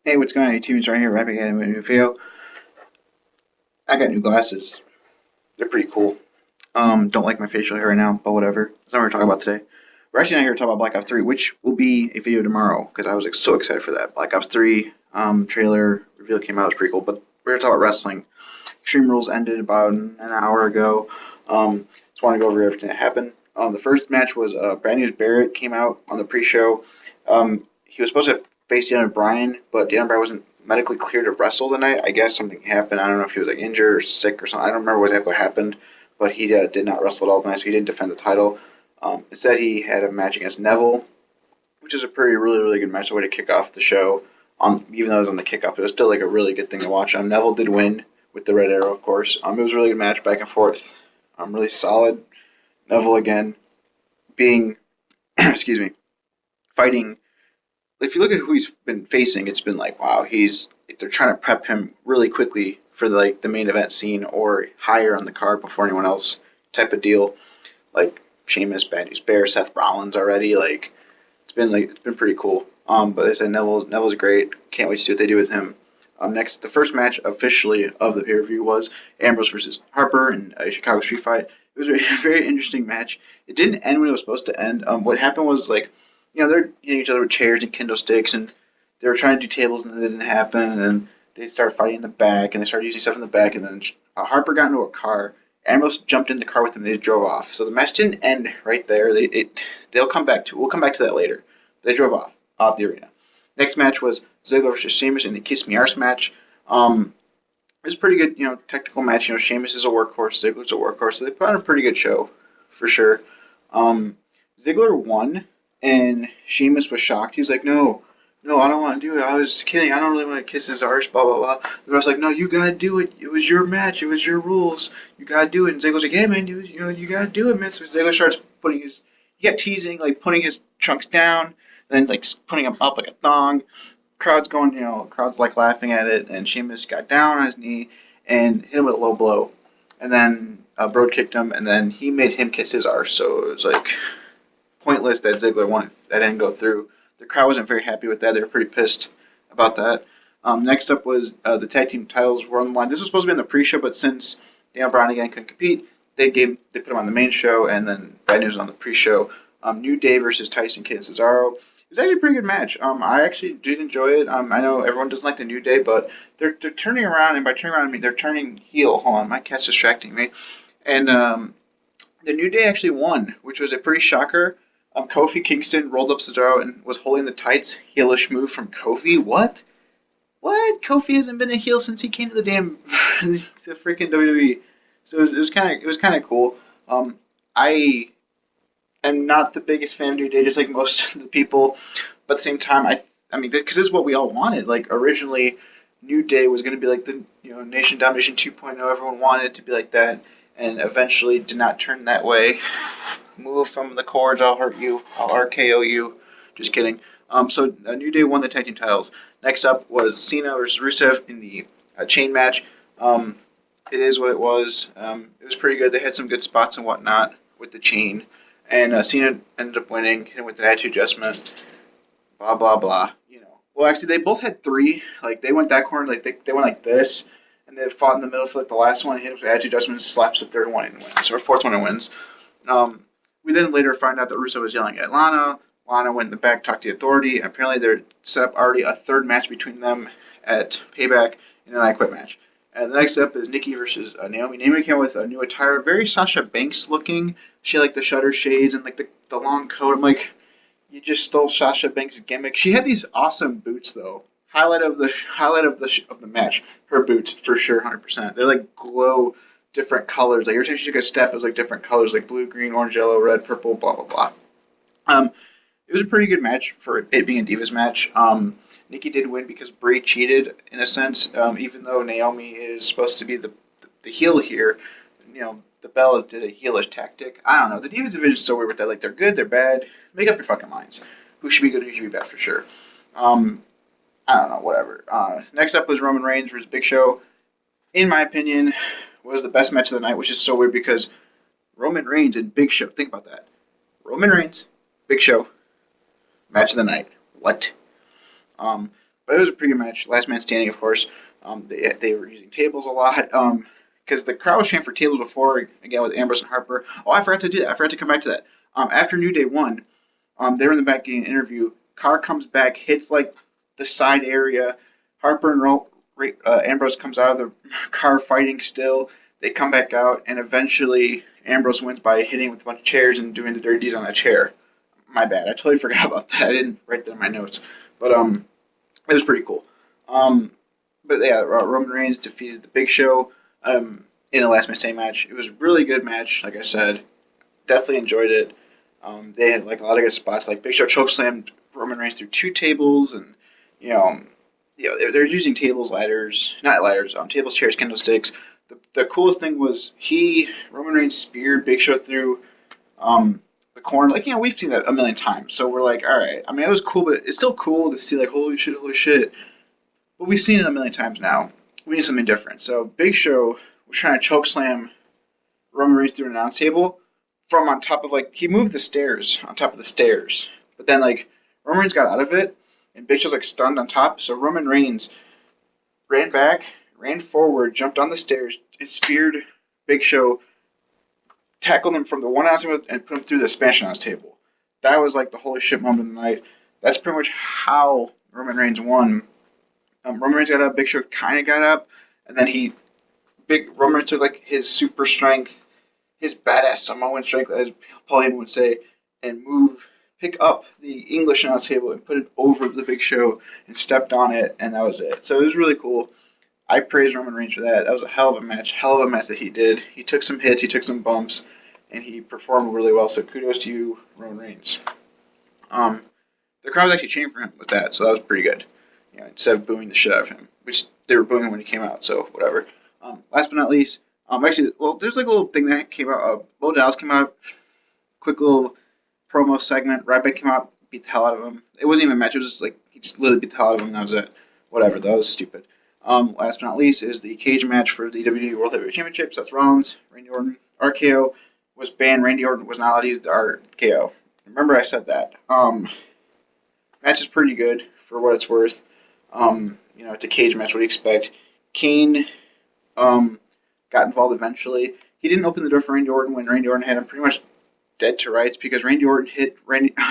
Hey, what's going on, YouTube? It's right here, Rapping at a new video. I got new glasses. They're pretty cool. Don't like my facial hair right now, but whatever. That's not what we're talking about today. We're actually not here to talk about Black Ops 3, which will be a video tomorrow because I was like, so excited for that. Black Ops 3 trailer reveal came out. It was pretty cool. But we're gonna talk about wrestling. Extreme Rules ended about an hour ago. Just want to go over everything that happened. The first match was Brand News Barrett came out on the pre-show. He was supposed to face Daniel Bryan, but Daniel Bryan wasn't medically cleared to wrestle the night. I guess something happened. I don't know if he was like injured or sick or something. I don't remember exactly what happened, but he did not wrestle at all tonight, so he didn't defend the title. Instead, he had a match against Neville, which is a pretty really good match. A way to kick off the show. Even though it was on the kickoff, it was still like a really good thing to watch. Neville did win with the red arrow, of course. It was a really good match, back and forth. Really solid. Neville again being, excuse me, fighting. If you look at who he's been facing, it's been like, wow, they're trying to prep him really quickly for the main event scene or higher on the card before anyone else type of deal. Like Sheamus, Bad News Bear, Seth Rollins already. It's been pretty cool. But as I said, Neville's great. Can't wait to see what they do with him. Next, the first match officially of the pay-per-view was Ambrose versus Harper in a Chicago Street Fight. It was a very interesting match. It didn't end when it was supposed to end. What happened was they're hitting each other with chairs and kendo sticks, and they were trying to do tables, and it didn't happen. And then they started fighting in the back, and they started using stuff in the back, and then Harper got into a car. Ambrose jumped in the car with him. And they drove off. So the match didn't end right there. They'll come back to. We'll come back to that later. They drove off the arena. Next match was Ziggler versus Sheamus in the Kiss Me Arse match. It was a pretty good, technical match. Sheamus is a workhorse, Ziggler's a workhorse, so they put on a pretty good show for sure. Um, Ziggler won, and Sheamus was shocked. He was like, "No, no, I don't want to do it. I was just kidding. I don't really want to kiss his arse." Blah blah blah. The rest like, "No, you gotta do it. It was your match. It was your rules. You gotta do it." And Ziggler's like, "Yeah, man, you gotta do it, man." So Ziggler starts he kept teasing, like putting his trunks down, then like putting them up like a thong. Crowd's like laughing at it, and Sheamus got down on his knee and hit him with a low blow, and then Broad kicked him, and then he made him kiss his arse. So it was like pointless that Ziggler won. That didn't go through. The crowd wasn't very happy with that. They were pretty pissed about that. Next up was the tag team titles were on the line. This was supposed to be on the pre-show, but since Daniel Bryan again couldn't compete, they put him on the main show, and then Bad News on the pre-show. New Day versus Tyson Kidd and Cesaro. It was actually a pretty good match. I actually did enjoy it. I know everyone doesn't like the New Day, but they're turning around, and by turning around, I mean they're turning heel. Hold on, my cat's distracting me. And the New Day actually won, which was a pretty shocker. Kofi Kingston rolled up Cesaro and was holding the tights. Heelish move from Kofi. What? What? Kofi hasn't been a heel since he came to the damn the freaking WWE. So it was kind of cool. I am not the biggest fan of New Day, just like most of the people, but at the same time, I mean, because this is what we all wanted. Like originally, New Day was going to be like the Nation Domination 2.0. Everyone wanted it to be like that, and eventually did not turn that way. Move from the cords, I'll hurt you, I'll RKO you. Just kidding. So New Day won the tag team titles. Next up was Cena versus Rusev in the chain match. It is what it was. It was pretty good. They had some good spots and whatnot with the chain, and Cena ended up winning, hit him with the attitude adjustment. Blah blah blah. Well, actually, they both had three. Like they went that corner, like they went like this, and they fought in the middle for like the last one. Hit him with the attitude adjustment, slaps the third one and wins, or fourth one and wins. Um, we then later find out that Russo was yelling at Lana. Lana went in the back, talked to the Authority, and apparently they're set up already a third match between them at Payback in an I Quit match. And the next up is Nikki versus Naomi. Naomi came with a new attire, very Sasha Banks looking. She had like the shutter shades and like the long coat. I'm like, you just stole Sasha Banks' gimmick. She had these awesome boots though. Highlight of the match. Her boots for sure, 100%. They're like glow different colors. Like every time she took a step, it was like different colors, like blue, green, orange, yellow, red, purple, blah blah blah. Um, it was a pretty good match for it being a Divas match. Nikki did win because Bray cheated in a sense, even though Naomi is supposed to be the heel here. The Bellas did a heelish tactic. I don't know. The Divas division is so weird with that. Like they're good, they're bad. Make up your fucking minds. Who should be good, who should be bad for sure. Um, I don't know. Whatever. Next up was Roman Reigns versus Big Show. In my opinion, was the best match of the night, which is so weird because Roman Reigns and Big Show. Think about that. Roman Reigns, Big Show, match of the night. What? Um, But it was a pretty good match. Last man standing, of course. They were using tables a lot. Because the crowd was chanting for tables before, again with Ambrose and Harper. Oh, I forgot to do that. I forgot to come back to that. After New Day won, they were in the back getting an interview. Carr comes back, hits like the side area. Harper and Ambrose comes out of the car fighting still. They come back out, and eventually Ambrose wins by hitting with a bunch of chairs and doing the dirty deeds on a chair. My bad. I totally forgot about that. I didn't write that in my notes, but it was pretty cool. Um, but yeah, Roman Reigns defeated the Big Show in a last man standing match. It was a really good match. Like I said, definitely enjoyed it. They had like a lot of good spots. Like Big Show chokeslammed Roman Reigns through two tables, and you know, they're using tables, ladders, not ladders, tables, chairs, candlesticks. The coolest thing was Roman Reigns speared Big Show through the corner. Like we've seen that a million times, so we're like, all right. I mean, it was cool, but it's still cool to see like holy shit, holy shit. But we've seen it a million times now. We need something different. So Big Show was trying to choke slam Roman Reigns through an announce table from on top of he moved the stairs on top of the stairs, but then Roman Reigns got out of it and Big Show's stunned on top. So Roman Reigns ran back, ran forward, jumped on the stairs, and speared Big Show, tackled him from the one announce table and put him through the Spanish announce table. That was like the holy shit moment of the night. That's pretty much how Roman Reigns won. Roman Reigns got up, Big Show kind of got up, and then Roman Reigns took his super strength, his badass Samoan strength, as Paul Heyman would say, and pick up the English announce table and put it over the Big Show and stepped on it, and that was it. So it was really cool. I praise Roman Reigns for that. That was a hell of a match that he did. He took some hits, he took some bumps, and he performed really well. So kudos to you, Roman Reigns. The crowd was actually cheering for him with that, so that was pretty good. Instead of booing the shit out of him, which they were booing him when he came out. So whatever. Last but not least, there's a little thing that came out. Bo Dallas came out, quick little promo segment. Ryback came out, beat the hell out of him. It wasn't even a match. It was just he just literally beat the hell out of him. And that was it. Whatever. That was stupid. Last but not least is the cage match for the WWE World Heavyweight Championship. Seth Rollins, Randy Orton. RKO was banned. Randy Orton was not allowed to use the RKO. Remember I said that. Match is pretty good for what it's worth. It's a cage match. What do you expect? Kane got involved eventually. He didn't open the door for Randy Orton when Randy Orton had him pretty much dead to rights because Randy Orton hit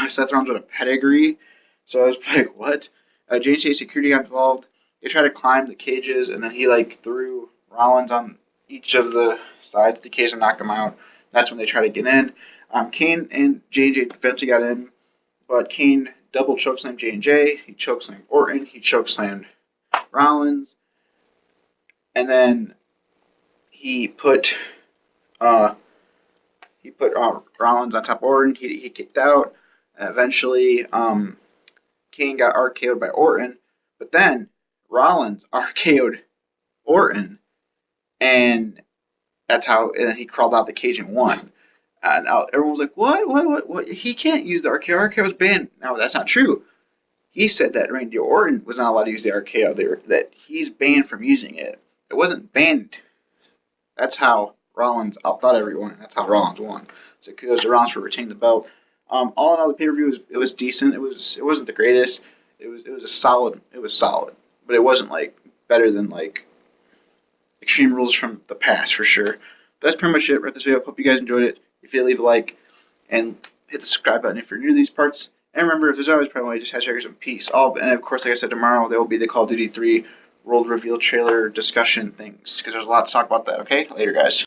Seth Rollins with a pedigree. So I was like, what? JJ Security got involved. They tried to climb the cages, and then he threw Rollins on each of the sides of the cage and knocked him out. That's when they tried to get in. Kane and J&J eventually got in, but Kane double chokeslammed J&J. He chokeslammed Orton. He chokeslammed Rollins, and then he put Rollins on top of Orton. He kicked out, and eventually Kane got RKO'd by Orton, but then Rollins RKO'd Orton, and that's how. And then he crawled out the cage and won. Now everyone was like, "What? He can't use the RKO. RKO is banned." Now that's not true. He said that Randy Orton was not allowed to use the RKO. That he's banned from using it. It wasn't banned. That's how Rollins outthought everyone. That's how Rollins won. So kudos to Rollins for retaining the belt. All in all, the pay per view was decent. It wasn't the greatest. It was solid. It was solid, but it wasn't better than Extreme Rules from the past for sure. But that's pretty much it for this video. Hope you guys enjoyed it. If you leave a like and hit the subscribe button if you're new to these parts. And remember, if there's always a problem, just hashtag some peace. And of course, like I said, tomorrow there will be the Call of Duty 3 World Reveal trailer discussion things because there's a lot to talk about that. Okay, later, guys.